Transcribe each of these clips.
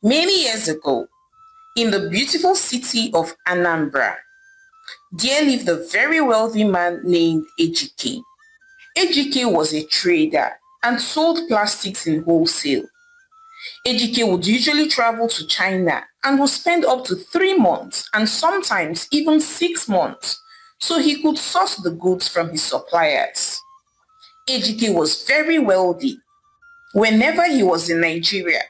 Many years ago, in the beautiful city of Anambra, there lived a very wealthy man named Ejike. Ejike was a trader and sold plastics in wholesale. Ejike would usually travel to China and would spend up to 3 months and sometimes even 6 months so he could source the goods from his suppliers. Ejike was very wealthy. Whenever he was in Nigeria,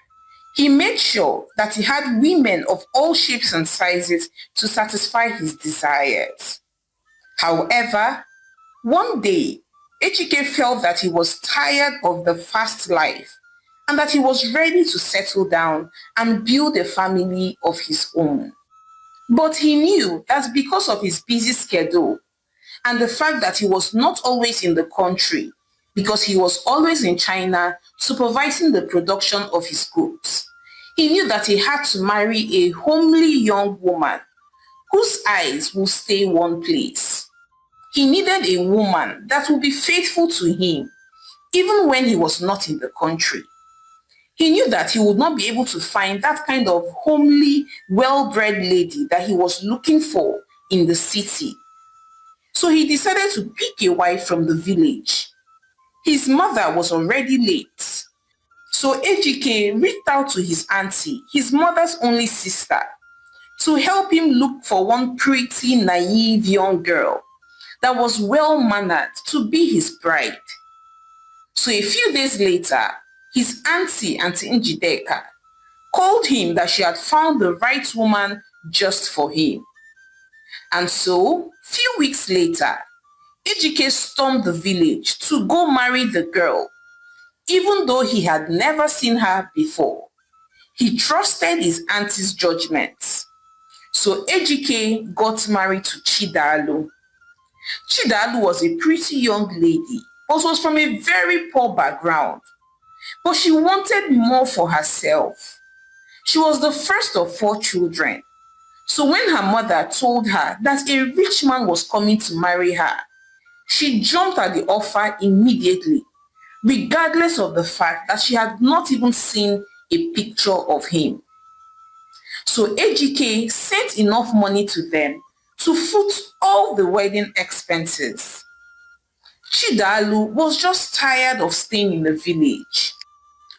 he made sure that he had women of all shapes and sizes to satisfy his desires. However, one day, Ejike felt that he was tired of the fast life and that he was ready to settle down and build a family of his own. But he knew that because of his busy schedule and the fact that he was not always in the country, because he was always in China supervising the production of his goods, he knew that he had to marry a homely young woman whose eyes would stay one place. He needed a woman that would be faithful to him even when he was not in the country. He knew that he would not be able to find that kind of homely, well-bred lady that he was looking for in the city. So he decided to pick a wife from the village. His mother was already late. So Ejike reached out to his auntie, his mother's only sister, to help him look for one pretty, naive young girl that was well-mannered to be his bride. So a few days later, his Auntie Njideka, called him that she had found the right woman just for him. And so, few weeks later, Ejike stormed the village to go marry the girl, even though he had never seen her before. He trusted his auntie's judgment. So Ejike got married to Chidalu. Chidalu was a pretty young lady, but was from a very poor background. But she wanted more for herself. She was the first of 4 children. So when her mother told her that a rich man was coming to marry her, she jumped at the offer immediately, regardless of the fact that she had not even seen a picture of him. So Ejike sent enough money to them to foot all the wedding expenses. Chidalu was just tired of staying in the village.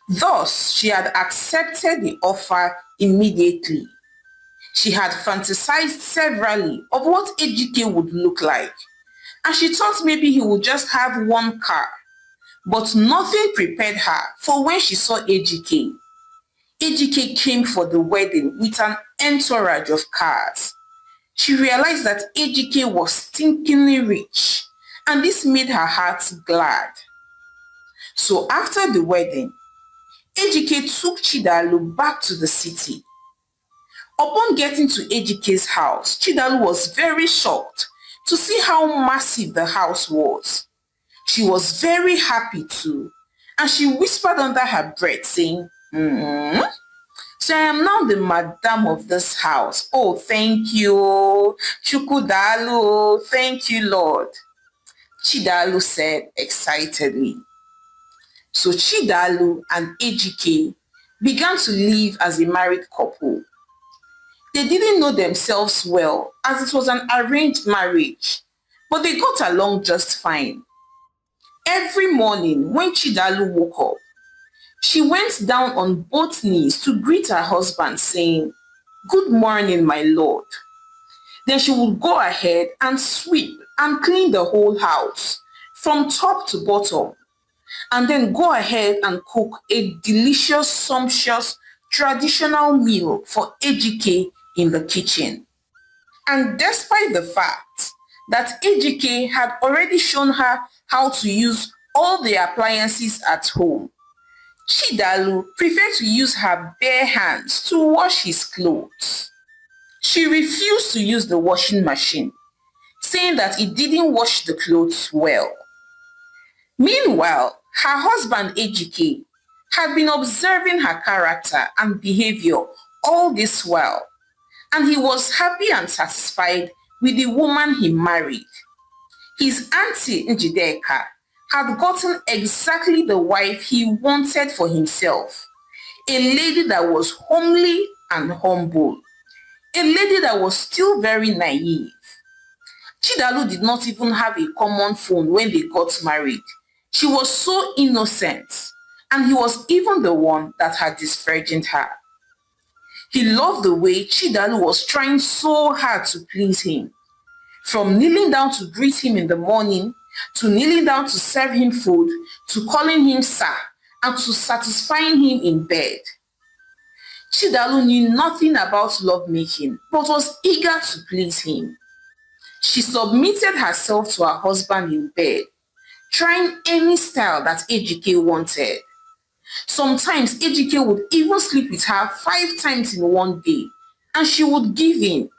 Thus, she had accepted the offer immediately. She had fantasized severally of what Ejike would look like, and she thought maybe he would just have one car. But nothing prepared her for when she saw Ejike. Ejike came for the wedding with an entourage of cars. She realized that Ejike was stinkingly rich, and this made her heart glad. So after the wedding, Ejike took Chidalu back to the city. Upon getting to Ejike's house, Chidalu was very shocked to see how massive the house was. She was very happy too, and she whispered under her breath saying, So I am now the madam of this house. Oh, thank you, Chukudalu, thank you, Lord. Chidalu said excitedly. So Chidalu and Ejike began to live as a married couple. They didn't know themselves well as it was an arranged marriage, but they got along just fine. Every morning when Chidalu woke up, she went down on both knees to greet her husband saying, "Good morning, my lord." Then she would go ahead and sweep and clean the whole house from top to bottom, and then go ahead and cook a delicious, sumptuous, traditional meal for Ejike in the kitchen. And despite the fact that Ejike had already shown her how to use all the appliances at home, Chidalu preferred to use her bare hands to wash his clothes. She refused to use the washing machine, saying that it didn't wash the clothes well. Meanwhile, her husband Ejike had been observing her character and behavior all this while, and he was happy and satisfied with the woman he married. His auntie Njideka had gotten exactly the wife he wanted for himself, a lady that was homely and humble, a lady that was still very naive. Chidalu did not even have a common phone when they got married. She was so innocent, and he was even the one that had disvirgined her. He loved the way Chidalu was trying so hard to please him, from kneeling down to greet him in the morning, to kneeling down to serve him food, to calling him sir, and to satisfying him in bed. Chidalu knew nothing about lovemaking, but was eager to please him. She submitted herself to her husband in bed, trying any style that Ejike wanted. Sometimes Ejike would even sleep with her 5 times in one day, and she would give in.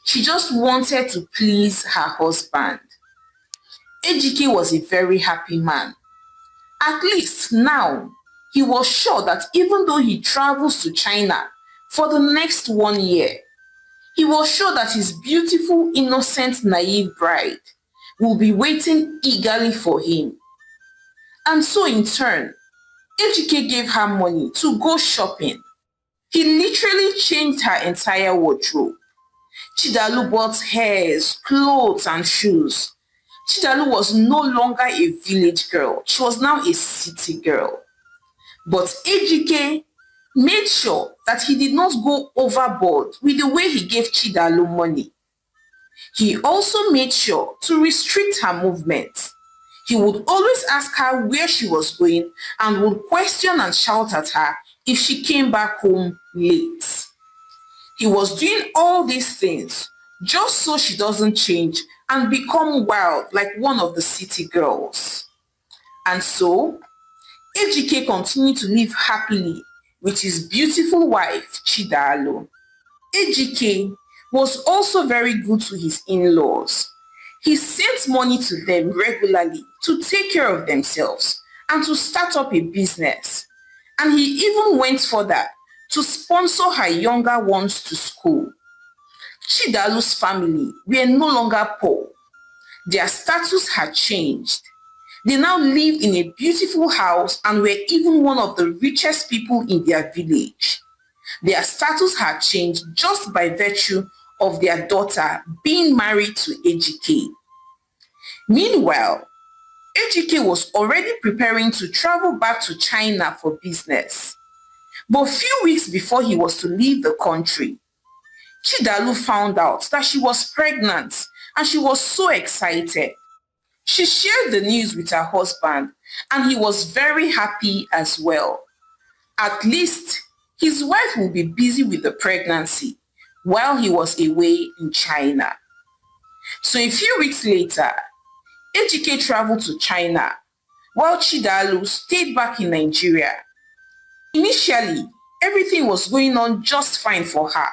She just wanted to please her husband. Ejike was a very happy man. At least now, he was sure that even though he travels to China for the next 1 year, he was sure that his beautiful, innocent, naive bride will be waiting eagerly for him. And so in turn, Ejike gave her money to go shopping. He literally changed her entire wardrobe. Chidalu bought hairs, clothes, and shoes. Chidalu was no longer a village girl. She was now a city girl. But Ejike made sure that he did not go overboard with the way he gave Chidalu money. He also made sure to restrict her movements. He would always ask her where she was going and would question and shout at her if she came back home late. He was doing all these things just so she doesn't change and become wild like one of the city girls. And so, Ejike continued to live happily with his beautiful wife, Chidalu. Ejike was also very good to his in-laws. He sent money to them regularly to take care of themselves and to start up a business. And he even went further to sponsor her younger ones to school. Chidalu's family were no longer poor. Their status had changed. They now lived in a beautiful house and were even one of the richest people in their village. Their status had changed just by virtue of their daughter being married to Ejike. Meanwhile, Ejike was already preparing to travel back to China for business. But few weeks before he was to leave the country, Chidalu found out that she was pregnant and she was so excited. She shared the news with her husband and he was very happy as well. At least his wife would be busy with the pregnancy while he was away in China. So a few weeks later, Ejike traveled to China while Chidalu stayed back in Nigeria. Initially, everything was going on just fine for her.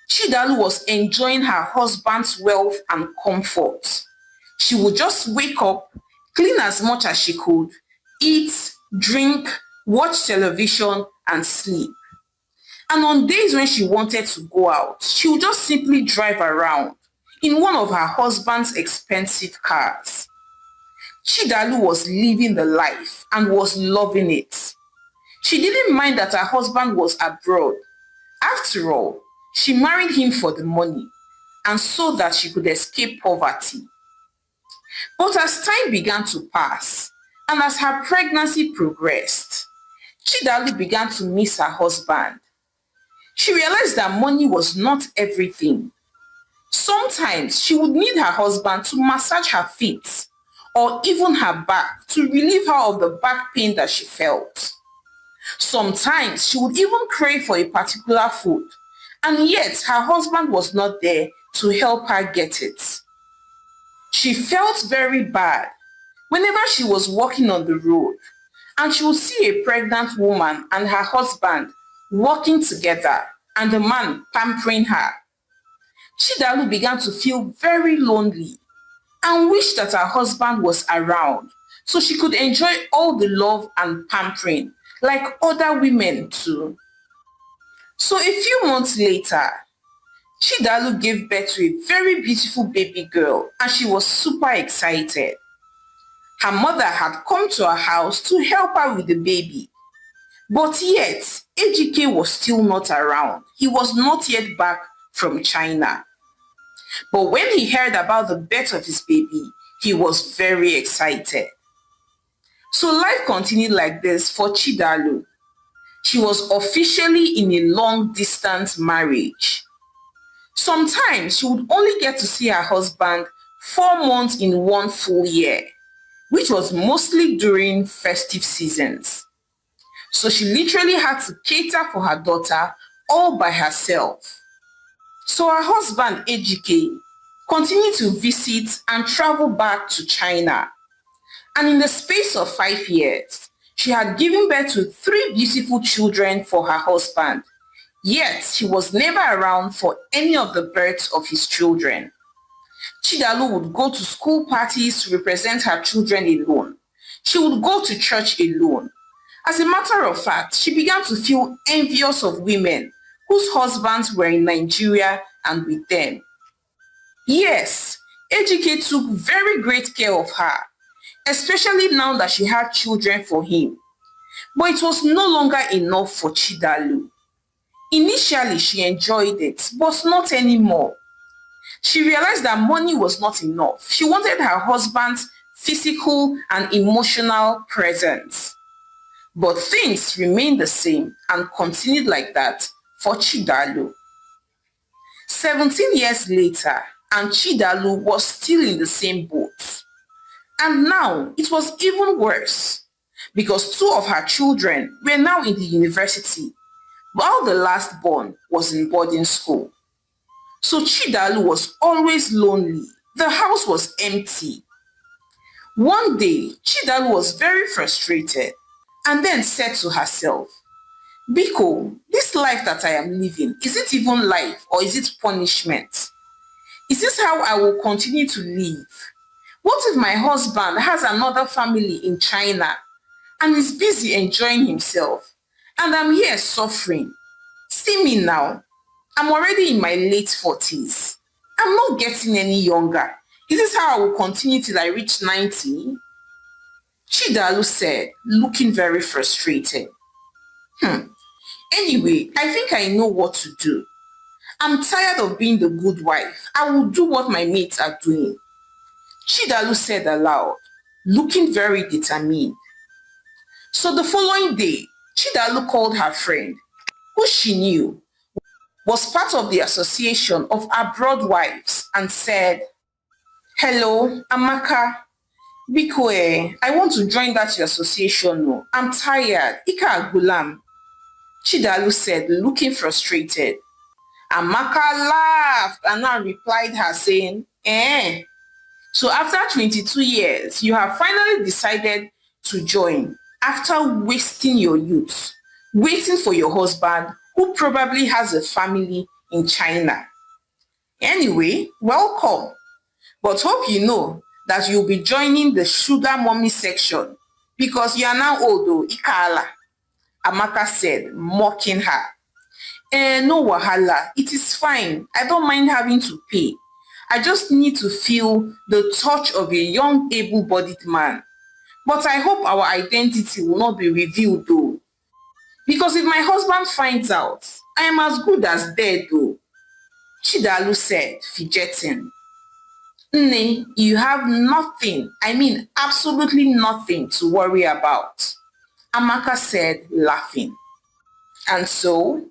Chidalu was enjoying her husband's wealth and comfort. She would just wake up, clean as much as she could, eat, drink, watch television, and sleep. And on days when she wanted to go out, she would just simply drive around in one of her husband's expensive cars. Chidalu was living the life and was loving it. She didn't mind that her husband was abroad. After all, she married him for the money and so that she could escape poverty. But as time began to pass and as her pregnancy progressed, Chidalu began to miss her husband. She realized that money was not everything. Sometimes she would need her husband to massage her feet or even her back to relieve her of the back pain that she felt. Sometimes she would even crave for a particular food, and yet her husband was not there to help her get it. She felt very bad whenever she was walking on the road and she would see a pregnant woman and her husband walking together and the man pampering her. Chidalu began to feel very lonely and wished that her husband was around so she could enjoy all the love and pampering like other women too. So a few months later, Chidalu gave birth to a very beautiful baby girl and she was super excited. Her mother had come to her house to help her with the baby. But yet, Ejike was still not around. He was not yet back from China. But when he heard about the birth of his baby, he was very excited. So life continued like this for Chidalu. She was officially in a long distance marriage. Sometimes she would only get to see her husband 4 months in one full year, which was mostly during festive seasons. So she literally had to cater for her daughter all by herself. So her husband Ejike continued to visit and travel back to China. And in the space of 5 years, she had given birth to 3 beautiful children for her husband. Yet he was never around for any of the births of his children. Chidalu would go to school parties to represent her children alone. She would go to church alone. As a matter of fact, she began to feel envious of women whose husbands were in Nigeria and with them. Yes, Ejike took very great care of her, especially now that she had children for him. But it was no longer enough for Chidalu. Initially, she enjoyed it, but not anymore. She realized that money was not enough. She wanted her husband's physical and emotional presence. But things remained the same and continued like that for Chidalu. 17 years later, and Chidalu was still in the same boat. And now it was even worse because 2 of her children were now in the university, while the last born was in boarding school. So Chidalu was always lonely. The house was empty. One day, Chidalu was very frustrated and then said to herself, Biko, this life that I am living, is it even life or is it punishment? Is this how I will continue to live? What if my husband has another family in China and is busy enjoying himself and I'm here suffering? See me now. I'm already in my late 40s. I'm not getting any younger. Is this how I will continue till I reach 90? Chidalu said, looking very frustrated. Anyway, I think I know what to do. I'm tired of being the good wife. I will do what my mates are doing. Chidalu said aloud, looking very determined. So the following day, Chidalu called her friend, who she knew was part of the Association of Abroad Wives, and said, Hello, Amaka. Biko, I want to join that your association. No. I'm tired. Ika Agulam. Chidalu said, looking frustrated. Amaka laughed and now replied her saying, So after 22 years, you have finally decided to join after wasting your youth, waiting for your husband who probably has a family in China. Anyway, welcome. But hope you know that you'll be joining the sugar mommy section because you are now old, though, Ikala. Amaka said, mocking her. No wahala, it is fine. I don't mind having to pay. I just need to feel the touch of a young, able-bodied man. But I hope our identity will not be revealed though. Because if my husband finds out, I am as good as dead though. Chidalu said, fidgeting. Nne, you have nothing, I mean absolutely nothing to worry about. Amaka said, laughing. And so,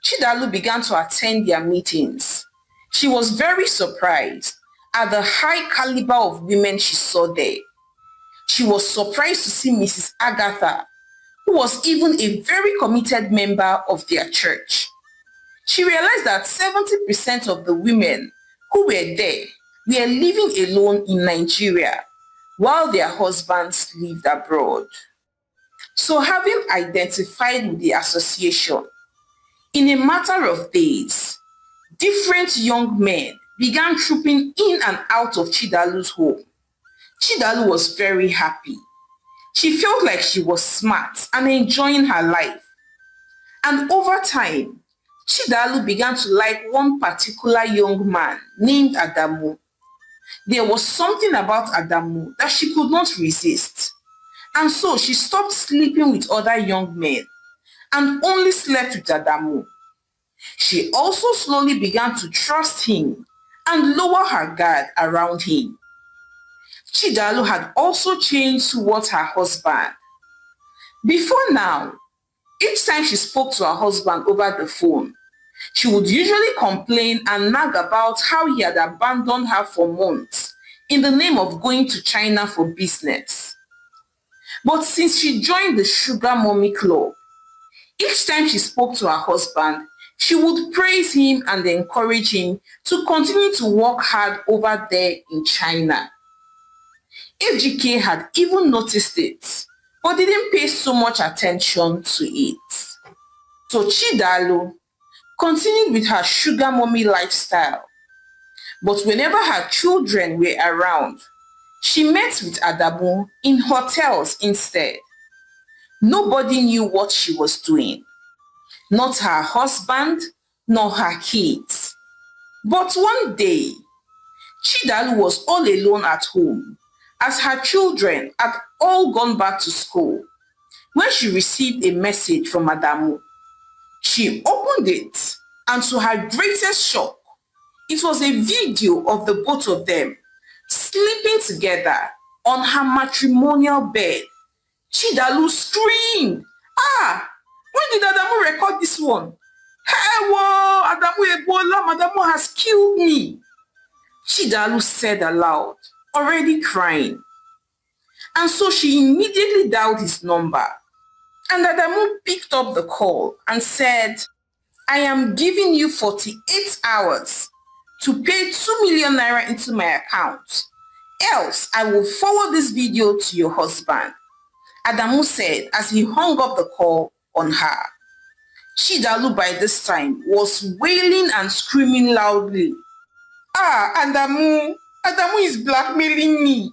Chidalu began to attend their meetings. She was very surprised at the high caliber of women she saw there. She was surprised to see Mrs. Agatha, who was even a very committed member of their church. She realized that 70% of the women who were there were living alone in Nigeria, while their husbands lived abroad. So having identified with the association, in a matter of days, different young men began trooping in and out of Chidalu's home. Chidalu was very happy. She felt like she was smart and enjoying her life. And over time, Chidalu began to like one particular young man named Adamu. There was something about Adamu that she could not resist. And so she stopped sleeping with other young men and only slept with Adamu. She also slowly began to trust him and lower her guard around him. Chidalu had also changed towards her husband. Before now, each time she spoke to her husband over the phone, she would usually complain and nag about how he had abandoned her for months in the name of going to China for business. But since she joined the Sugar Mommy Club, each time she spoke to her husband, she would praise him and encourage him to continue to work hard over there in China. Ejike had even noticed it, but didn't pay so much attention to it. So Chidalu continued with her sugar mommy lifestyle. But whenever her children were around, she met with Adamu in hotels instead. Nobody knew what she was doing. Not her husband, nor her kids. But one day, Chidalu was all alone at home as her children had all gone back to school when she received a message from Adamu. She opened it, and to her greatest shock, it was a video of the both of them sleeping together on her matrimonial bed. Chidalu screamed, "Ah! When did Adamu record this one? Hey, whoa, Adamu Ebola, Adamu has killed me." Chidalu said aloud, already crying. And so she immediately dialed his number. And Adamu picked up the call and said, "I am giving you 48 hours to pay 2 million naira into my account. Else, I will forward this video to your husband," Adamu said as he hung up the call on her. Chidalu by this time was wailing and screaming loudly. "Ah, Adamu is blackmailing me.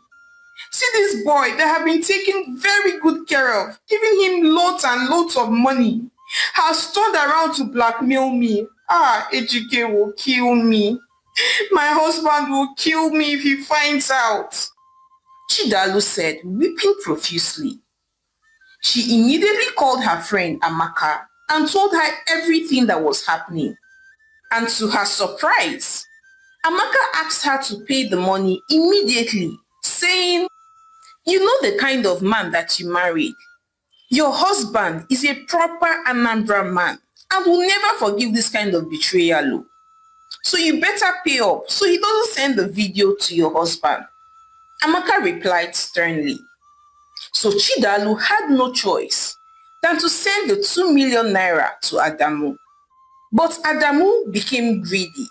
See this boy that have been taken very good care of, giving him loads and loads of money, has turned around to blackmail me. Ah, Ejike will kill me. My husband will kill me if he finds out," Chidalu said, weeping profusely. She immediately called her friend Amaka and told her everything that was happening. And to her surprise, Amaka asked her to pay the money immediately, saying, "You know the kind of man that you married. Your husband is a proper Anambra man and will never forgive this kind of betrayal. So you better pay up so he doesn't send the video to your husband," Amaka replied sternly. So Chidalu had no choice than to send the 2 million naira to Adamu. But Adamu became greedy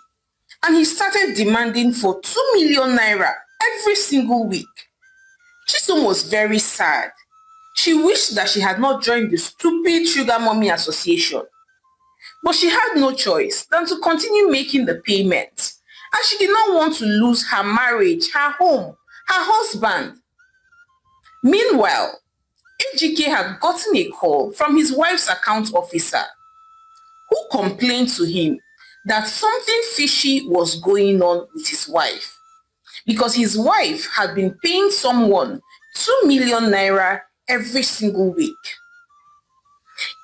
and he started demanding for 2 million naira every single week. Chisom was very sad. She wished that she had not joined the stupid Sugar Mommy Association. But she had no choice than to continue making the payments, and she did not want to lose her marriage, her home, her husband. Meanwhile, Ejike had gotten a call from his wife's account officer, who complained to him that something fishy was going on with his wife, because his wife had been paying someone 2 million naira every single week.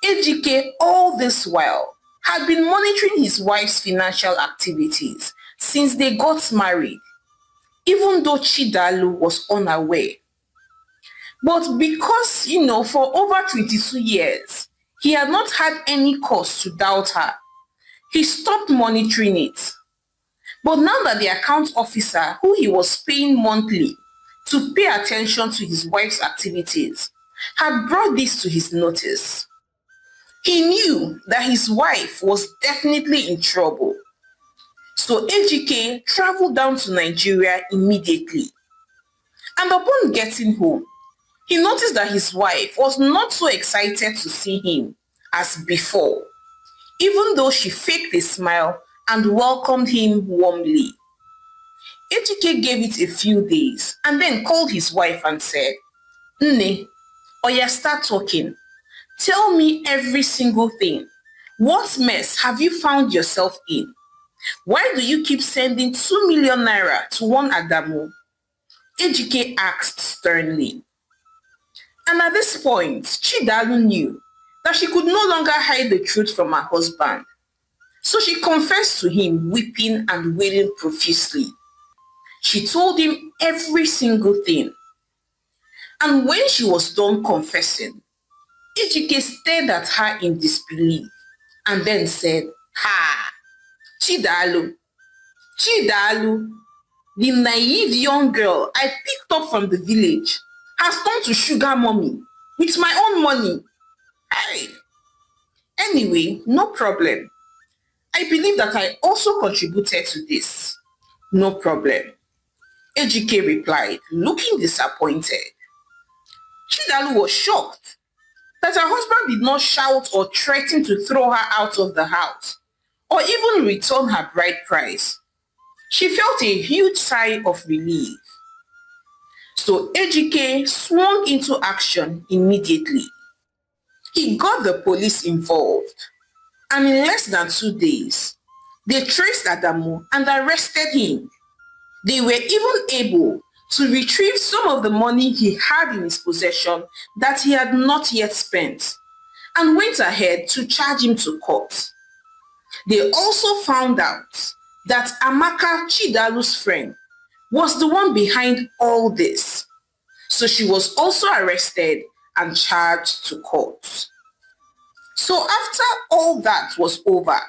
Ejike, all this while, had been monitoring his wife's financial activities since they got married, even though Chidalu was unaware. But because, for over 22 years, he had not had any cause to doubt her, he stopped monitoring it. But now that the account officer, who he was paying monthly to pay attention to his wife's activities, had brought this to his notice, he knew that his wife was definitely in trouble. So Ejike traveled down to Nigeria immediately. And upon getting home, he noticed that his wife was not so excited to see him as before, even though she faked a smile and welcomed him warmly. Ejike gave it a few days and then called his wife and said, "Nne, Oya, start talking. Tell me every single thing. What mess have you found yourself in? Why do you keep sending 2 million naira to one Adamu?" Ejike asked sternly. And at this point, Chidalu knew that she could no longer hide the truth from her husband. So she confessed to him, weeping and wailing profusely. She told him every single thing. And when she was done confessing, Ejike stared at her in disbelief and then said, "Ha! Chidalu, Chidalu, the naive young girl I picked up from the village, has turned to sugar mommy with my own money. Hey. Anyway, no problem. I believe that I also contributed to this. No problem." Ejike replied, looking disappointed. Chidalu was shocked that her husband did not shout or threaten to throw her out of the house or even return her bride price. She felt a huge sigh of relief. So Ejike swung into action immediately. He got the police involved, and in less than 2 days, they traced Adamu and arrested him. They were even able to retrieve some of the money he had in his possession that he had not yet spent, and went ahead to charge him to court. They also found out that Amaka, Chidalu's friend, was the one behind all this. So she was also arrested and charged to court. So after all that was over,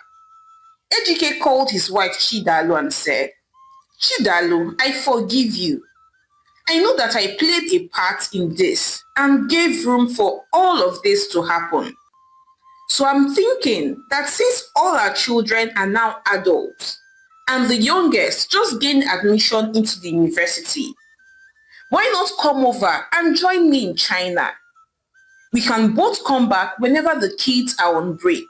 Ejike called his wife Chidalu and said, "Chidalu, I forgive you. I know that I played a part in this and gave room for all of this to happen. So I'm thinking that since all our children are now adults and the youngest just gained admission into the university, why not come over and join me in China? We can both come back whenever the kids are on break.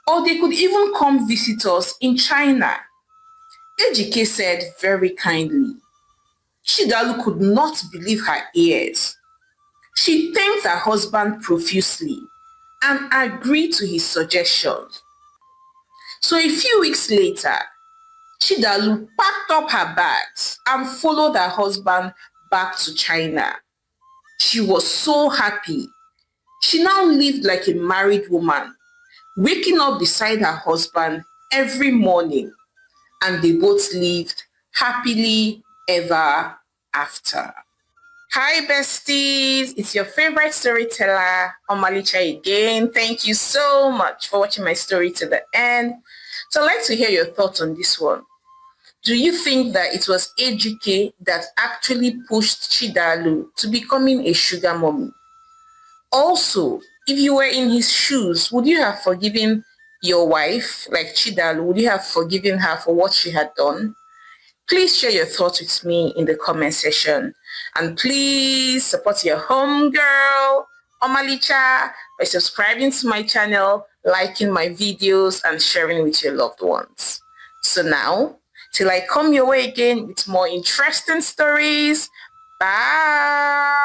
Or they could even come visit us in China." Ejike said very kindly. Chidalu could not believe her ears. She thanked her husband profusely and agreed to his suggestions. So a few weeks later, Chidalu packed up her bags and followed her husband back to China. She was so happy. She now lived like a married woman, waking up beside her husband every morning, and they both lived happily ever after. Hi besties, it's your favorite storyteller, Omalicha again. Thank you so much for watching my story to the end. So I'd like to hear your thoughts on this one. Do you think that it was Ejike that actually pushed Chidalu to becoming a sugar mommy? Also, if you were in his shoes, would you have forgiven your wife, like Chidalu? Would you have forgiven her for what she had done? Please share your thoughts with me in the comment section. And please support your homegirl, Omalicha, by subscribing to my channel, liking my videos, and sharing with your loved ones. So now, till I come your way again with more interesting stories, bye!